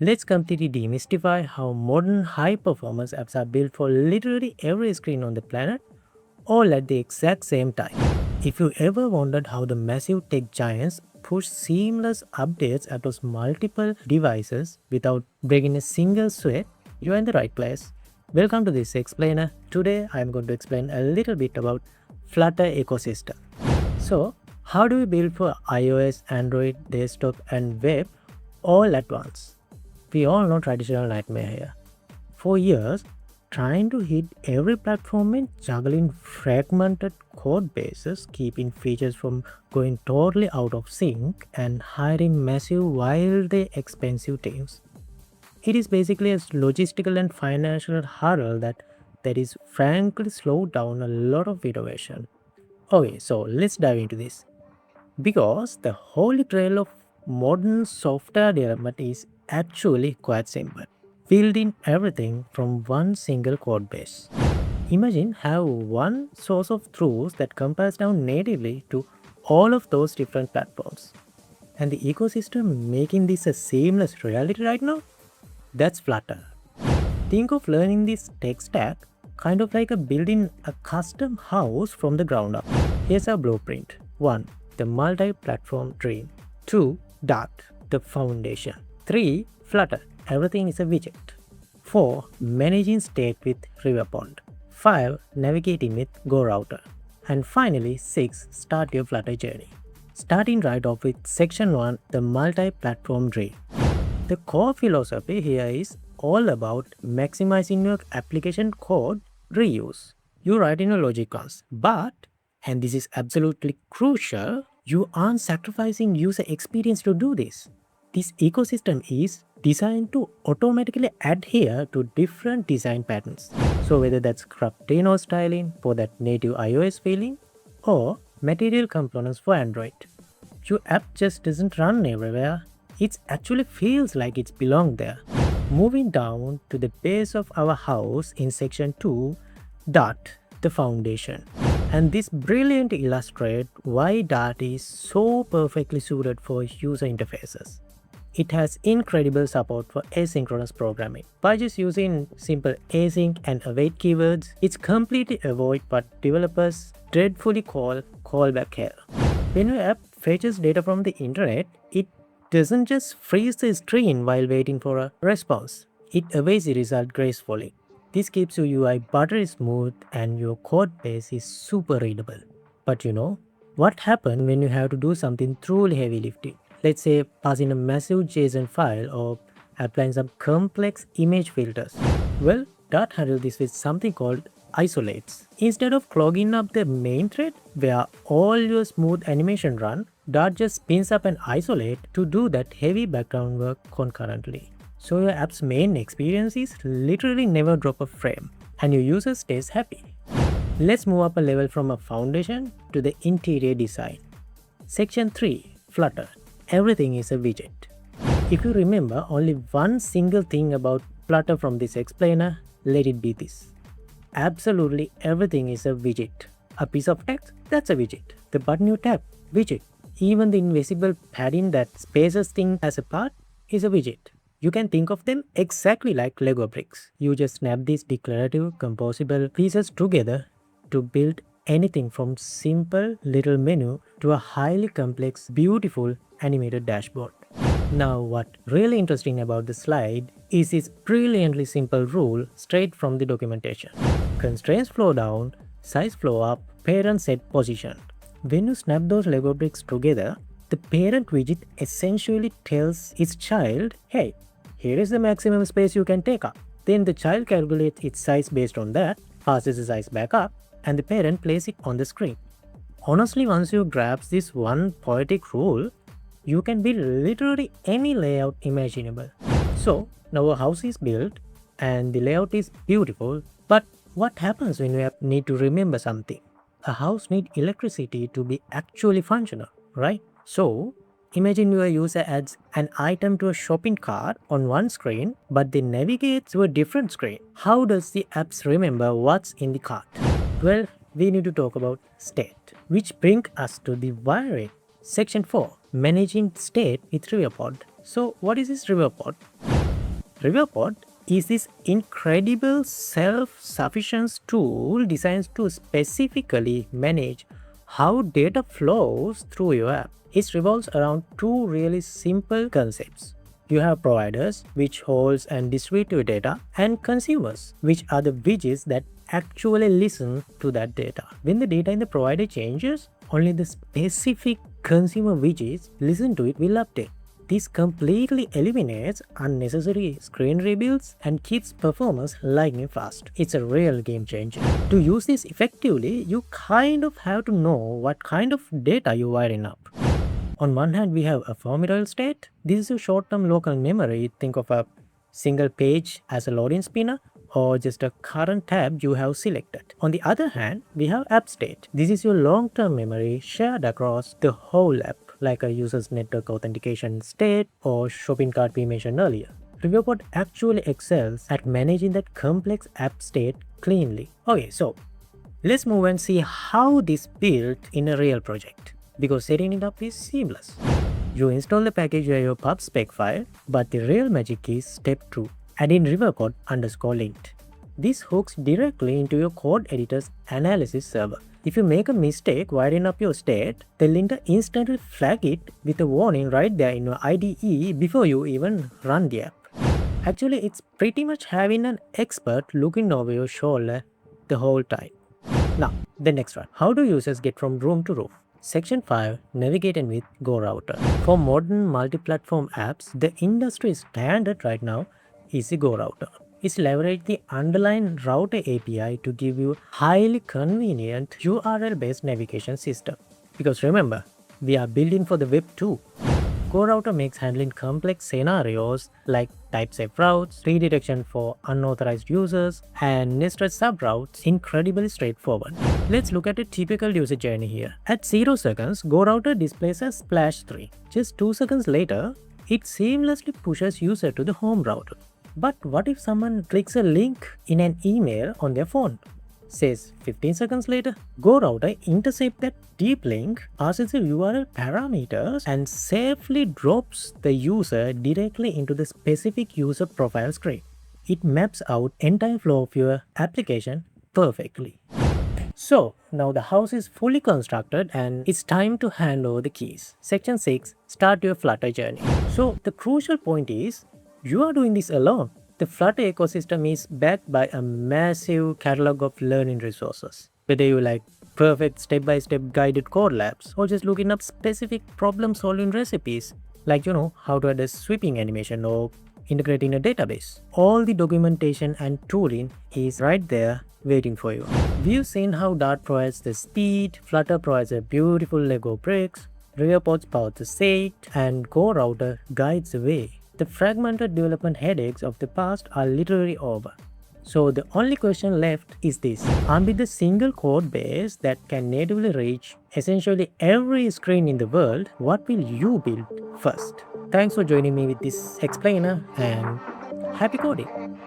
Let's completely demystify how modern high-performance apps are built for literally every screen on the planet, all at the exact same time. If you ever wondered how the massive tech giants push seamless updates across multiple devices without breaking a single sweat, you're in the right place. Welcome to this explainer. Today I'm going to explain a little bit about Flutter ecosystem. So, how do we build for iOS, Android, desktop and web all at once? We all know traditional nightmare here. For years, trying to hit every platform meant juggling fragmented code bases, keeping features from going totally out of sync, and hiring massive, wildly expensive teams. It is basically a logistical and financial hurdle that is frankly slowed down a lot of innovation. Okay, so let's dive into this. Because the holy grail of modern software development is actually quite simple. Building everything from one single code base. Imagine have one source of truth that compares down natively to all of those different platforms. And the ecosystem making this a seamless reality right now? That's Flutter. Think of learning this tech stack kind of like a building a custom house from the ground up. Here's our blueprint. 1. The multi-platform dream. 2. Dart, the foundation. 3. Flutter, everything is a widget. 4. Managing state with RiverPod. 5. Navigating with GoRouter. And finally 6. Start your Flutter journey. Starting right off with section 1, the multi-platform dream. The core philosophy here is all about maximizing your application code reuse. You write in your logic once, but, and this is absolutely crucial, you aren't sacrificing user experience to do this. This ecosystem is designed to automatically adhere to different design patterns. So whether that's Craptino styling for that native iOS feeling or material components for Android. Your app just doesn't run everywhere. It actually feels like it's belonged there. Moving down to the base of our house in section 2, Dart, the foundation. And this brilliantly illustrates why Dart is so perfectly suited for user interfaces. It has incredible support for asynchronous programming. By just using simple async and await keywords, it's completely avoid what developers dreadfully call callback hell. When your app fetches data from the internet, it doesn't just freeze the screen while waiting for a response. It awaits the result gracefully. This keeps your UI buttery smooth and your code base is super readable. But what happens when you have to do something truly heavy lifting? Let's say passing a massive JSON file or applying some complex image filters. Well, Dart handles this with something called isolates. Instead of clogging up the main thread where all your smooth animation run, Dart just spins up an isolate to do that heavy background work concurrently. So your app's main experience is literally never drop a frame and your user stays happy. Let's move up a level from a foundation to the interior design. Section 3, Flutter. Everything is a widget. If you remember only one single thing about Flutter from this explainer, let it be this. Absolutely everything is a widget. A piece of text, that's a widget. The button you tap, widget. Even the invisible padding that spaces things as a part is a widget. You can think of them exactly like Lego bricks. You just snap these declarative composable pieces together to build anything from simple little menu to a highly complex, beautiful animated dashboard. Now what really interesting about the slide is this brilliantly simple rule straight from the documentation. Constraints flow down, size flow up, parent set position. When you snap those Lego bricks together, the parent widget essentially tells its child, hey, here is the maximum space you can take up. Then the child calculates its size based on that, passes the size back up, and the parent places it on the screen. Honestly, once you grasp this one poetic rule, you can build literally any layout imaginable. So now a house is built and the layout is beautiful, but what happens when you need to remember something? A house needs electricity to be actually functional, right? So imagine your user adds an item to a shopping cart on one screen, but they navigate to a different screen. How does the apps remember what's in the cart? Well, we need to talk about state, which brings us to the wiring. Section 4, Managing State with RiverPod. So what is this RiverPod? RiverPod is this incredible self-sufficient tool designed to specifically manage how data flows through your app. It revolves around two really simple concepts. You have providers, which holds and distribute your data, and consumers, which are the widgets that actually listen to that data. When the data in the provider changes, only the specific consumer widgets listen to it will update. This completely eliminates unnecessary screen rebuilds and keeps performance lightning fast. It's a real game changer. To use this effectively, you kind of have to know what kind of data you're wiring up. On one hand, we have a formidable state. This is a short-term local memory. Think of a single page as a loading spinner or just a current tab you have selected. On the other hand, we have app state. This is your long-term memory shared across the whole app, like a user's network authentication state or shopping cart we mentioned earlier. RiverPod actually excels at managing that complex app state cleanly. Okay, so let's move and see how this built in a real project, because setting it up is seamless. You install the package via your pub spec file, but the real magic is step 2. Add in RiverPod_lint. This hooks directly into your code editor's analysis server. If you make a mistake wiring up your state, the linter instantly flag it with a warning right there in your IDE before you even run the app. Actually, it's pretty much having an expert looking over your shoulder the whole time. Now, the next one. How do users get from room to roof? Section 5, Navigating with GoRouter. For modern multi-platform apps, the industry standard right now is the GoRouter. It's leverage the underlying router API to give you highly convenient URL-based navigation system. Because remember, we are building for the web too. GoRouter makes handling complex scenarios like type-safe routes, redirection for unauthorized users, and nested subroutes incredibly straightforward. Let's look at a typical user journey here. At 0 seconds, GoRouter displays a splash 3. Just 2 seconds later, it seamlessly pushes user to the home router. But what if someone clicks a link in an email on their phone? Says 15 seconds later, GoRouter intercepts that deep link, passes the URL parameters, and safely drops the user directly into the specific user profile screen. It maps out entire flow of your application perfectly. So now the house is fully constructed and it's time to hand over the keys. Section 6, start your Flutter journey. So the crucial point is, you are doing this alone. The Flutter ecosystem is backed by a massive catalog of learning resources. Whether you like perfect step-by-step guided code labs or just looking up specific problem-solving recipes, like how to add a sweeping animation or integrate in a database. All the documentation and tooling is right there waiting for you. We've seen how Dart provides the speed, Flutter provides a beautiful Lego bricks, RiverPods power the state, and GoRouter guides the way. The fragmented development headaches of the past are literally over. So the only question left is this. Armed with a single code base that can natively reach essentially every screen in the world, what will you build first? Thanks for joining me with this explainer and happy coding!